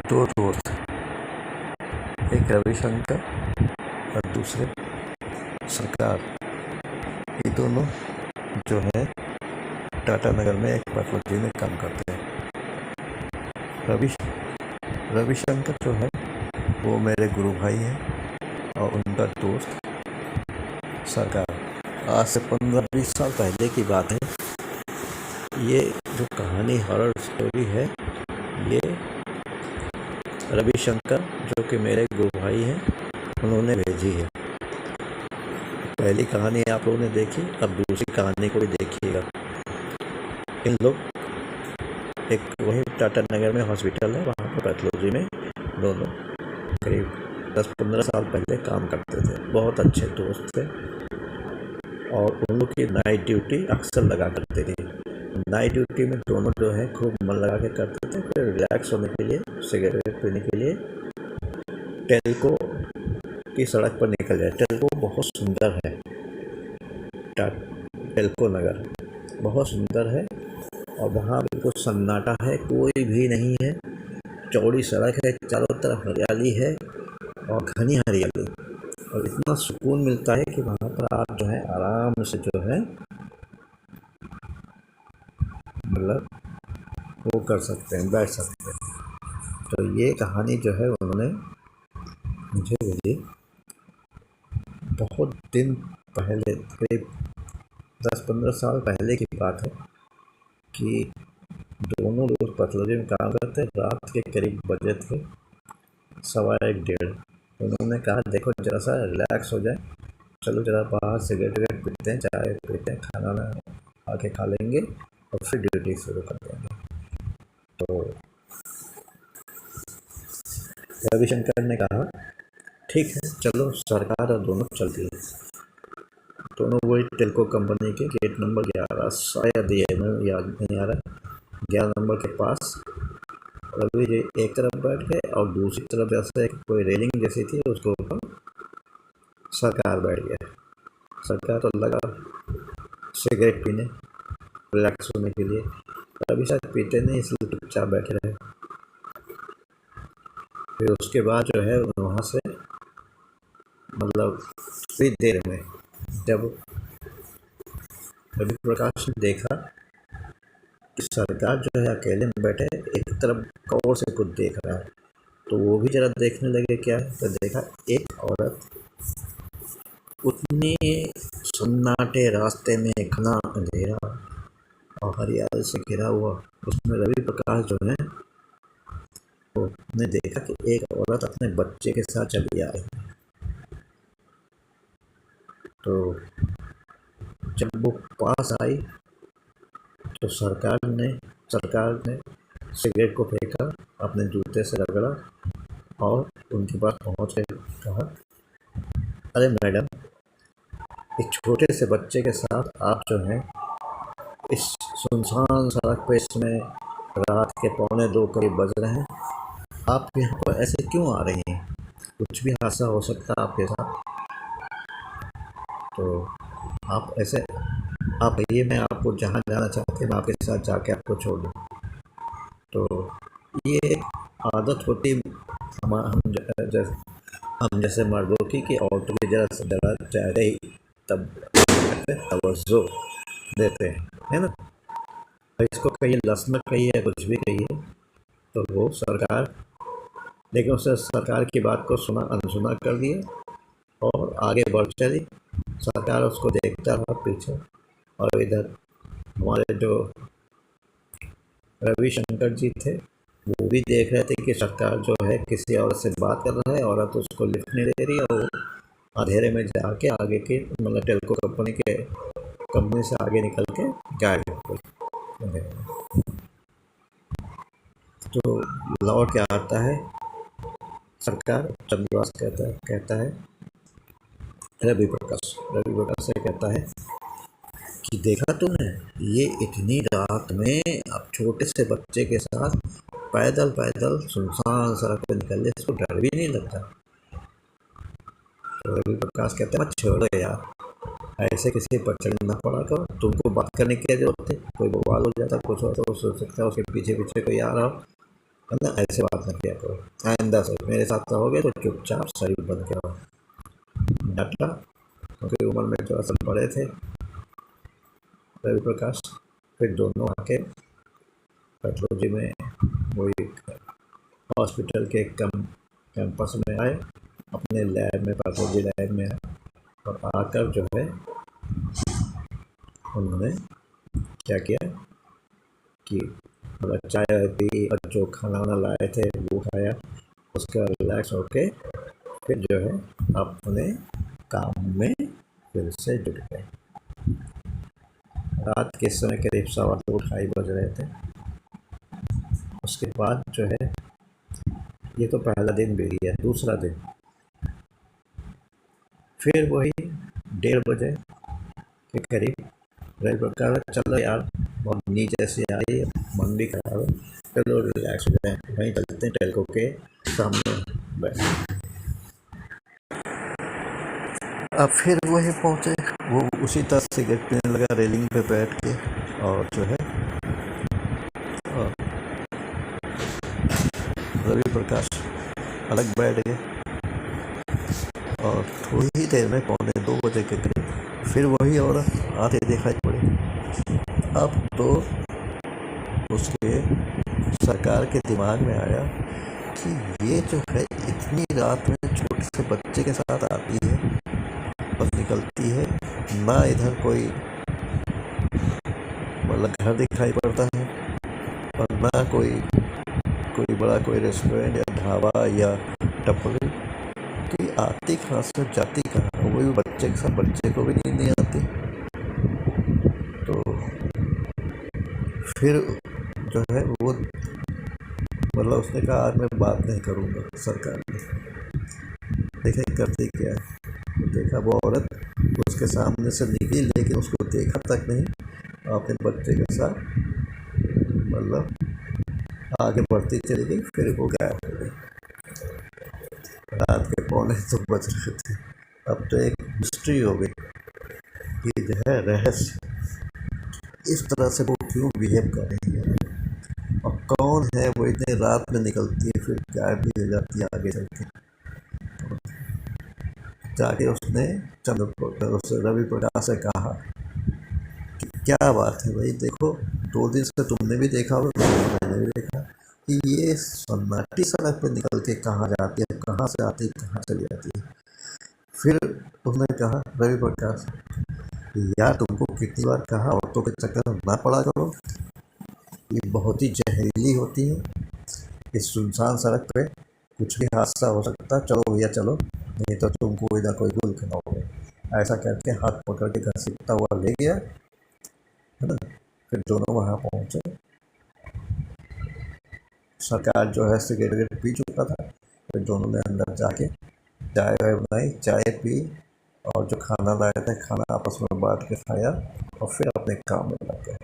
दो दोस्त, एक रविशंकर और दूसरे सरकार, ये दोनों जो है टाटा नगर में एक पैथोलॉजी में काम करते हैं। रवि रविशंकर जो है वो मेरे गुरु भाई हैं और उनका दोस्त सरकार। आज से 15-20 साल पहले की बात है। ये जो कहानी हॉरर स्टोरी है, ये रविशंकर जो कि मेरे गुरु भाई हैं उन्होंने भेजी है। पहली कहानी आप लोगों ने देखी, अब दूसरी कहानी को भी देखिएगा। इन लोग एक वहीं टाटा नगर में हॉस्पिटल है, वहाँ पर पैथोलॉजी में दोनों करीब 10-15 साल पहले काम करते थे। बहुत अच्छे दोस्त थे और उन लोग की नाइट ड्यूटी अक्सर लगा करते थे। नाइट ड्यूटी में दोनों जो है खूब मन लगा के करते थे। फिर रिलैक्स होने के लिए, सिगरेट पीने के लिए टेल्को की सड़क पर निकल जाए। टेल्को बहुत सुंदर है, टेल्को नगर बहुत सुंदर है और वहाँ बिल्कुल सन्नाटा है, कोई भी नहीं है। चौड़ी सड़क है, चारों तरफ हरियाली है और घनी हरियाली, और इतना सुकून मिलता है कि वहाँ पर आप जो है आराम से जो है मतलब वो कर सकते हैं, बैठ सकते हैं। तो ये कहानी जो है उन्होंने मुझे भेजी बहुत दिन पहले, करीब 10-15 साल पहले की बात है कि दोनों लोग पैथोलॉजी में काम करते। रात के करीब बजे थे 1:15-1:30। उन्होंने कहा देखो जरा सा रिलैक्स हो जाए, चलो जरा बाहर सिगरेट पीते हैं, चाय पीते हैं, खाना ना आके खा लेंगे और फिर ड्यूटी शुरू कर देंगे। तो रविशंकर ने कहा ठीक है चलो, सरकार और दोनों चलती है। दोनों वही टेल्को कंपनी के गेट नंबर 11, शायद ये याद नहीं आ रहा, 11 नंबर के पास रवि जी एक तरफ बैठ गए और दूसरी तरफ जैसे कोई रेलिंग जैसी थी उसके ऊपर सरकार बैठ गया। सरकार तो लगा सिगरेट पीने, रिलैक्स होने के लिए। रवि शायद पीते नहीं, इसलिए चुपचाप बैठे रहे। फिर उसके बाद जो है वहाँ से मतलब थोड़ी देर में जब रवि प्रकाश ने देखा कि सरकार जो है अकेले में बैठे एक तरफ गौर से कुछ देख रहा है, तो वो भी जरा देखने लगे क्या है। तो देखा एक औरत उतने सन्नाटे रास्ते में, घना अंधेरा और हरियाली से घिरा हुआ, उसमें रवि प्रकाश जो है वो ने देखा कि एक औरत अपने बच्चे के साथ चली आ रही है। तो जब वो पास आई तो सरकार ने सिगरेट को फेंका, अपने जूते से रगड़ा और उनके पास पहुंच के कहा, अरे मैडम, एक छोटे से बच्चे के साथ आप जो हैं इस सुनसान सड़क पे, इसमें रात के 1:45 करीब बज रहे हैं, आप यहाँ पर ऐसे क्यों आ रही हैं? कुछ भी हादसा हो सकता है आपके साथ, तो आप ऐसे आप आइए, मैं आपको जहाँ जाना चाहते हैं मैं आपके साथ जाके आपको छोड़ दूँ। तो ये आदत होती हम जैसे मर्दों की कि औरतों की जरा चाहते ही तब तवज्जो देते हैं, है ना। इसको कहिए लसमत कहिए, कुछ भी कहिए, तो वो सरकार, लेकिन उसने सरकार की बात को अनसुना कर दिया और आगे बढ़ चली। सरकार उसको देखता रहा पीछे, और इधर हमारे जो रविशंकर जी थे वो भी देख रहे थे कि सरकार जो है किसी औरत से बात कर रहा है, औरत उसको लिफ्ट नहीं दे रही है, और अंधेरे में जाके आगे की मतलब टेल्को कंपनी से आगे निकल के गायब हो गई। तो लौट के आता है सरकार, चंद्रवास कहता है रवि प्रकाश से कहता है कि देखा तूने, ये इतनी रात में अब छोटे से बच्चे के साथ पैदल पैदल सुनसान सड़क पे निकले, इसको डर भी नहीं लगता। तो रवि प्रकाश कहते हैं मत छोड़ो यार, ऐसे किसी पर चढ़ना पड़ा करो, तुमको बात करने की जरूरत है, कोई बवाल हो जाता, कुछ हो तो सोच सकता है उसके पीछे पीछे कोई आ रहा हो, है ना, ऐसे बात न किया करो, आइंदा से मेरे साथ रहोगे तो चुपचाप शरीर बंद के रहो। डाटा क्योंकि उम्र में थोड़ा सा बड़े थे रवि प्रकाश। फिर दोनों आके पैथोलॉजी में वही हॉस्पिटल के कैंपस में आए, अपने लैब में, पैथोलॉजी लैब में आए, और आकर जो है उन्होंने क्या किया कि मतलब चाय पी और जो खाना वाना लाए थे वो खाया, उसके बाद रिलैक्स होके फिर जो है अपने काम में फिर से जुट गए। रात के समय करीब 2:15 बज रहे थे। उसके बाद जो है ये तो पहला दिन बीत गया। दूसरा दिन फिर वही 1:30 बजे के करीब रवि प्रकाश, चलो यार बहुत नींद जैसी आ रही है, मन भी खराब है, चलो रिलैक्स हो जाए, वहीं चलते हैं टेल्को के सामने बैठ। अब फिर वही पहुँचे, वो उसी तरह सिगरेट पीने लगा रेलिंग पे बैठ के, और जो है रवि प्रकाश अलग बैठ गए, और थोड़ी ही देर में 1:45 बजे के करीब फिर वही औरत आते दिखाई पड़ी। अब तो उसके सरकार के दिमाग में आया कि ये जो है इतनी रात में छोटे से बच्चे के साथ आती है और निकलती है, ना इधर कोई मतलब घर दिखाई पड़ता है, और ना कोई बड़ा कोई रेस्टोरेंट या ढाबा या टपरी, तो ये आती कहाँ से जाती कहाँ, वो भी बच्चे के साथ, बच्चे को भी नींद नहीं आती। तो फिर जो है वो मतलब उसने कहा आज मैं बात नहीं करूँगा सरकार में। देखें करती क्या है। देखा वो औरत उसके सामने से निकली, लेकिन उसको देखा तक नहीं, अपने बच्चे के साथ मतलब आगे बढ़ती चली गई। फिर वो गायब हो गई। रात के 2:45 बज रहे थे। अब तो एक मिस्ट्री हो गई कि जो है रहस्य, इस तरह से वो क्यों बिहेव कर रही है, और कौन है वो इतने रात में निकलती है फिर गायब भी हो जाती है आगे चल के। जाके उसने रवि प्रकाश से कहा कि क्या बात है भाई, देखो 2 दिन से तुमने भी देखा और मैंने भी देखा कि ये सन्नाटी सड़क पे निकल के कहाँ जाती है, कहाँ से आती है, कहाँ चली जाती है। फिर उसने कहा रवि प्रकाश, यार तुमको कितनी बार कहा औरतों के चक्कर में ना पड़ा करो, ये बहुत ही जहरीली होती है, इस सुनसान सड़क पे कुछ भी हादसा हो सकता है, चलो भैया चलो, नहीं तो तुमको कोई ना कोई गुल खिलाओगे। ऐसा करके हाथ पकड़ के घसीटता हुआ ले गया, है ना। फिर दोनों वहाँ पहुँचे। सरकार जो है सिगरेट पी चुका था। फिर दोनों ने अंदर जाके चाय बनाई, चाय पी, और जो खाना लाए थे खाना आपस में बांट के खाया, और फिर अपने काम में लग गए।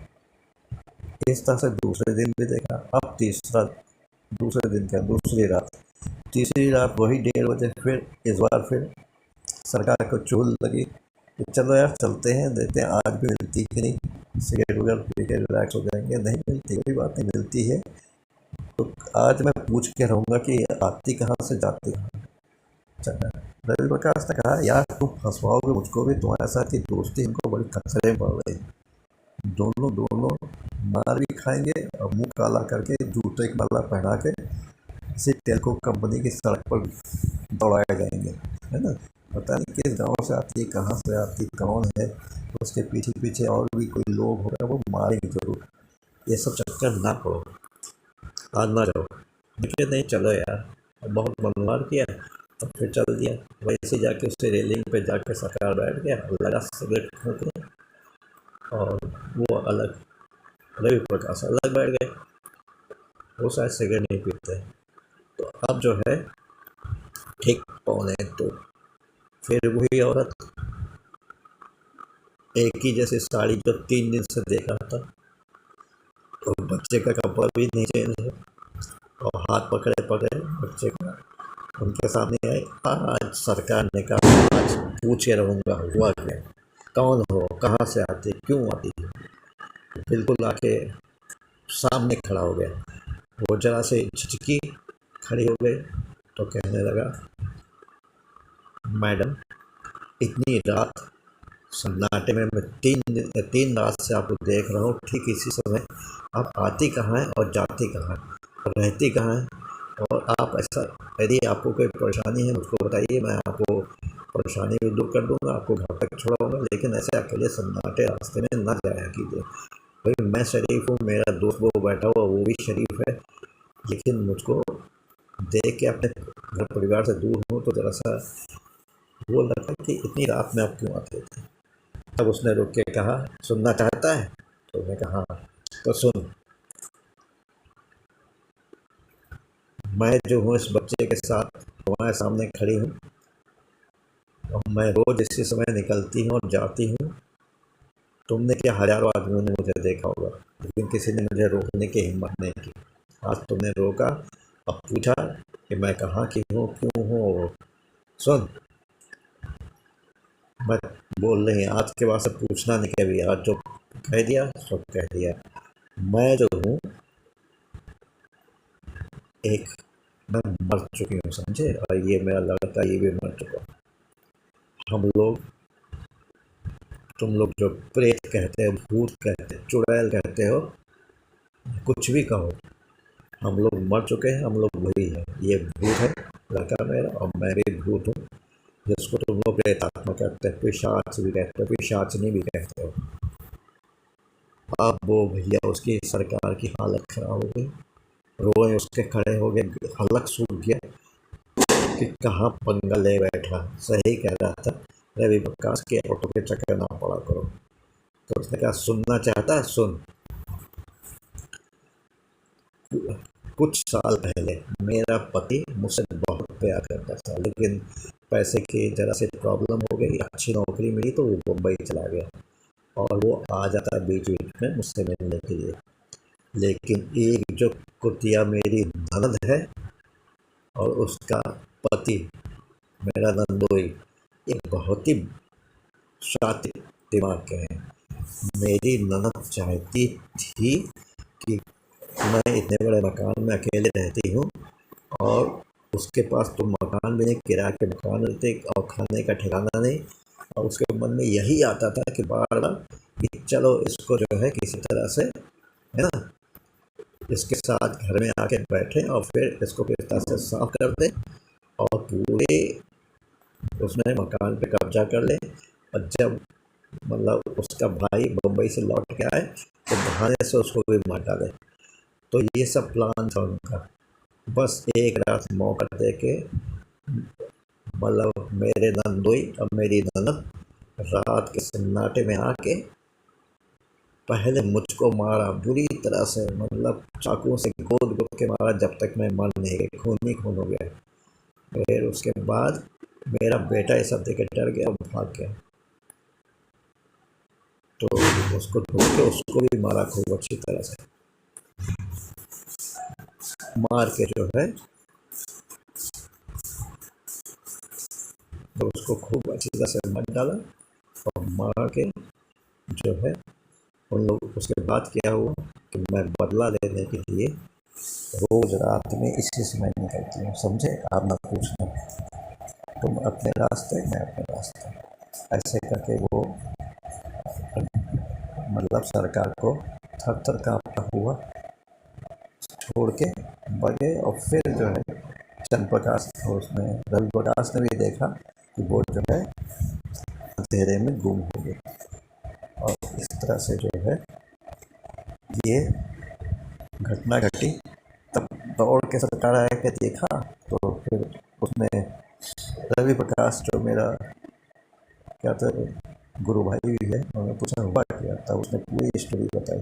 इस तरह से दूसरे दिन भी देखा। अब दूसरे दिन क्या, तीसरी रात वही 1:30 बजे फिर इस बार फिर सरकार को चुल लगी कि चलो यार चलते हैं, देखते हैं आज भी मिलती कि नहीं, सिगरेट वगैरह पी के रिलैक्स हो जाएंगे। नहीं मिलती, कोई बात नहीं, मिलती है तो आज मैं पूछ के रहूँगा कि आती कहाँ से जाती कहाँ। रवि प्रकाश ने कहा यार तुम फंसवाओगे मुझको भी, तुम्हारे साथ की दोस्ती हमको बड़ी खतरे में पड़ रही है। दोनों मार भी खाएंगे और मुंह काला करके जूते की माला पहना के इसी टेल्को कंपनी की सड़क पर दौड़ाए जाएंगे, है ना। पता नहीं किस गांव से आती है, कहाँ से आती, कौन है, उसके पीछे पीछे और भी कोई लोग होगा, वो मारेंगे जरूर। ये सब चक्कर ना पड़ो, आज ना जाओ। देखिए नहीं चलो यार, बहुत मनमार किया, तो फिर चल दिया। वैसे जाके उससे रेलिंग पे जाके सरकार बैठ गया, लगा सिगरेट फूकने, और वो अलग, रवि प्रकाश अलग बैठ गए। वो शायद सिगरेट नहीं पीते। तो अब जो है ठीक 1:45 फिर वही औरत एक ही जैसी साड़ी जो 3 दिन से देखा था, और बच्चे का कपड़ा भी नहीं चेंज है, और हाथ पकड़े पकड़े बच्चे का उनके सामने आए। आज सरकार ने कहा आज पूछ के रहूँगा हुआ क्या, कौन हो, कहाँ से आती, क्यों आती है। बिल्कुल आके सामने खड़ा हो गया। वो जरा से झिझकी, खड़ी हो गई तो कहने लगा, मैडम इतनी रात सन्नाटे में मैं 3 रात से आपको देख रहा हूँ, ठीक इसी समय आप आती कहाँ हैं और जाती कहाँ हैं और रहती कहाँ हैं, और आप ऐसा, यदि आपको कोई परेशानी है मुझको बताइए, मैं आपको परेशानी भी दूर कर दूंगा, आपको घर तक छोड़ाऊंगा, लेकिन ऐसे अकेले सन्नाटे रास्ते में ना जाया कीजिए। भाई मैं शरीफ हूँ, मेरा दोस्त वो बैठा हुआ वो भी शरीफ है, लेकिन मुझको देख के अपने घर परिवार से दूर हूँ तो ज़रा सा वो लगा कि इतनी रात में आप क्यों आते थे। तब उसने रुक के कहा, सुनना चाहता है? तो मैं कहा हाँ, तो सुन, मैं जो हूँ इस बच्चे के साथ तुम्हारे सामने खड़ी हूँ, और मैं रोज इसी समय निकलती हूँ और जाती हूँ। तुमने क्या हजारों आदमियों ने मुझे देखा होगा, लेकिन किसी ने मुझे रोकने की हिम्मत नहीं की। आज तुमने रोका, अब पूछा कि मैं कहाँ की हूँ, क्यों हूँ। सुन, मैं बोल रही आज के बाद से पूछना नहीं कभी, आज जो कह दिया सब कह दिया। मैं जो हूँ एक, मैं मर चुकी हूँ समझे, और ये मेरा लड़का ये भी मर चुका। हम लोग, तुम लोग जो प्रेत कहते हो, भूत कहते हो, चुड़ैल कहते हो, कुछ भी कहो, हम लोग मर चुके हैं, हम लोग वही है। ये भूत है लड़का मेरा, और मैं भी भूत हूँ, जिसको तुम लोग प्रेत आत्मा कहते हैं, पिशाच भी कहते हो, पिशाचनी भी कहते हो। अब वो भैया उसकी सरकार की हालत खराब हो गई, रोए उसके खड़े हो गए, हलक सूख गया कि कहाँ पंगा ले बैठा। सही कह रहा था रवि प्रकाश के ऑटो के चक्कर ना पड़ा करो। तो उसने कहा, सुनना चाहता है? सुन, कुछ साल पहले मेरा पति मुझसे बहुत प्यार करता था, लेकिन पैसे की जरा से प्रॉब्लम हो गई, अच्छी नौकरी मिली तो वो मुंबई चला गया, और वो आ जाता बीच बीच में मुझसे मिलने के लिए। लेकिन एक जो कुतिया मेरी ननद है और उसका पति मेरा नंदोई, एक बहुत ही शातिर दिमाग के हैं। मेरी ननद चाहती थी कि मैं इतने बड़े मकान में अकेले रहती हूँ, और उसके पास तो मकान भी नहीं, किराए के मकान रहते और खाने का ठिकाना नहीं, और उसके मन में यही आता था कि बार बार कि चलो इसको जो है किसी तरह से, है ना, इसके साथ घर में आके बैठे और फिर इसको किस तरह से साफ कर दे और पूरे उसमें मकान पे कब्जा कर ले। और जब मतलब उसका भाई बम्बई से लौट के आए तो बहाने से उसको भी मार डाले। तो ये सब प्लान था उनका। बस एक रात मौका दे के, मतलब मेरे नंदोई और मेरी ननद रात के सन्नाटे में आके पहले मुझको मारा बुरी तरह से, मतलब चाकुओं से गोद गोद के मारा जब तक मैं मर नहीं गई, खून ही खून हो गया। फिर उसके बाद मेरा बेटा ये सब देख के डर गया और भाग गया, तो उसको ढूंढ के उसको भी मारा खूब अच्छी तरह से, मार के जो है तो उसको खूब अच्छी तरह से मार डाला। और मार के जो है उन लोग, उसके बाद क्या हुआ कि मैं बदला लेने के लिए रोज रात में इसी समय निकलती हूँ, समझे। आप ना पूछना, तुम अपने रास्ते मैं अपने रास्ते, ऐसे करके वो मतलब सरकार को थर थर काँपता हुआ छोड़ के बगे। और फिर जो है चंद्र प्रकाश, उसमें रवि प्रकाश ने भी देखा कि वो जो है अंधेरे में गुम हो गए। और इस तरह से जो है ये घटना घटी। तब दौड़ के सरकार आया के देखा तो फिर उसमें रवि प्रकाश जो मेरा क्या था गुरु भाई भी है, उन्होंने पूछा हुआ क्या, तब उसने पूरी स्टोरी बताई।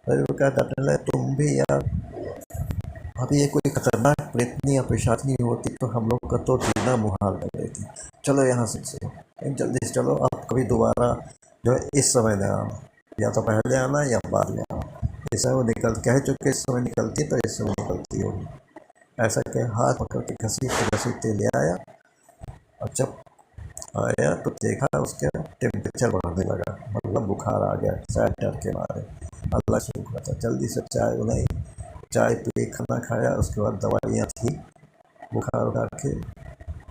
रवि प्रकाश डरने लगे, तुम भी यार, अब ये कोई खतरनाक प्रेतनी या पिशाचनी होती तो हम लोग का तो जीना मुहाल कर देती। चलो यहाँ से लेकिन जल्दी से चलो, आप कभी दोबारा जो है इस समय ना आना, या तो पहले आना या बाद में आना। इस समय वो निकल कह चुके इस समय निकलती तो इस समय निकलती होगी। ऐसा कह हाथ पकड़ के घसीटते घसीटते ले आया, और जब आया तो देखा उसके टेम्परेचर बढ़ने लगा, मतलब बुखार आ गया, शायद डर के मारे। अल्लाह शुक्र था, जल्दी से चाय बनाई, चाय पी, खाना खाया, उसके बाद दवाइयाँ थी बुखार उखार के,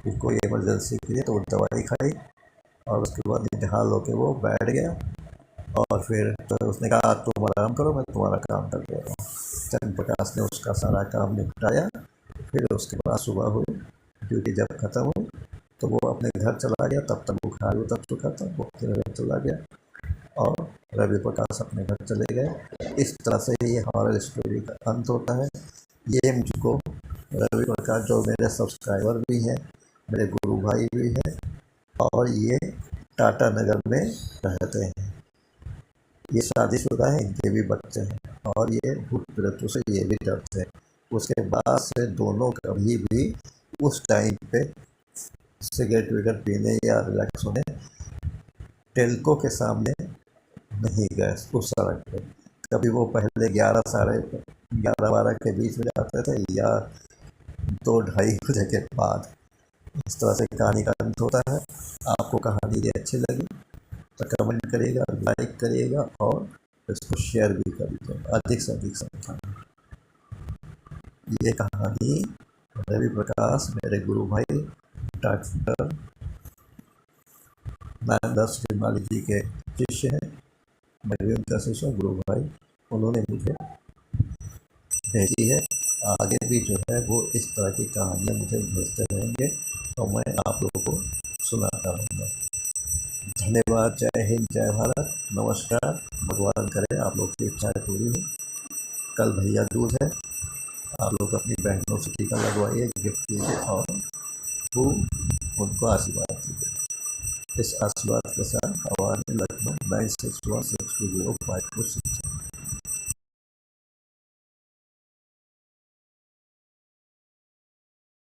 फिर कोई इमरजेंसी के लिए तो वो दवाई खाई, और उसके बाद निढाल होके वो बैठ गया। और फिर तो उसने कहा तुम आराम करो, मैं तुम्हारा काम कर दे रहा हूँ। चंद्र प्रकाश ने उसका सारा काम निपटाया। फिर उसके बाद सुबह हुई, ड्यूटी जब ख़त्म हुई तो वो अपने घर चला गया। तब तक बुखार उतर चुका था, वो अपने घर चला गया और रवि प्रकाश अपने घर चले गए। इस तरह से ये हॉरर स्टोरी का अंत होता है। ये मुझको रवि प्रकाश जो मेरे सब्सक्राइबर भी हैं, मेरे गुरु भाई भी हैं, और ये टाटा नगर में रहते हैं। ये शादीशुदा है, इनके भी बच्चे हैं, और ये भूत प्रेतों से ये भी डरते हैं। उसके बाद से दोनों कभी भी उस टाइम पे सिगरेट विगरेट पीने या रिलैक्स होने टेल्को के सामने नहीं गए उस सड़क पे। कभी वो पहले 11 12 के बीच में जाते थे, या 2 ढाई बजे के बाद। इस तरह से कहानी का अंत होता है। आपको कहानी ये अच्छी लगी तो कमेंट करिएगा, लाइक करिएगा, और इसको शेयर भी करिएगा अधिक से अधिक संख्या में। ये कहानी रवि प्रकाश मेरे गुरु भाई डॉक्टर नारायण श्रीमाली जी के शिष्य हैं। मैं भी उनका शिष्य हूँ, गुरु भाई, उन्होंने मुझे भेजी है। आगे भी जो है वो इस तरह की कहानियाँ मुझे भेजते रहेंगे, तो मैं आप लोगों को सुनाता रहूँगा। धन्यवाद। जय हिंद, जय भारत, नमस्कार। भगवान करे आप लोग की इच्छाएँ पूरी हो। कल भैया दूज है, आप लोग अपनी बहनों से टीका लगवाइए, गिफ्ट दीजिए, और खूब उनको आशीर्वाद दीजिए। इस आशीर्वाद के साथ हमारे लखनऊ 9616205426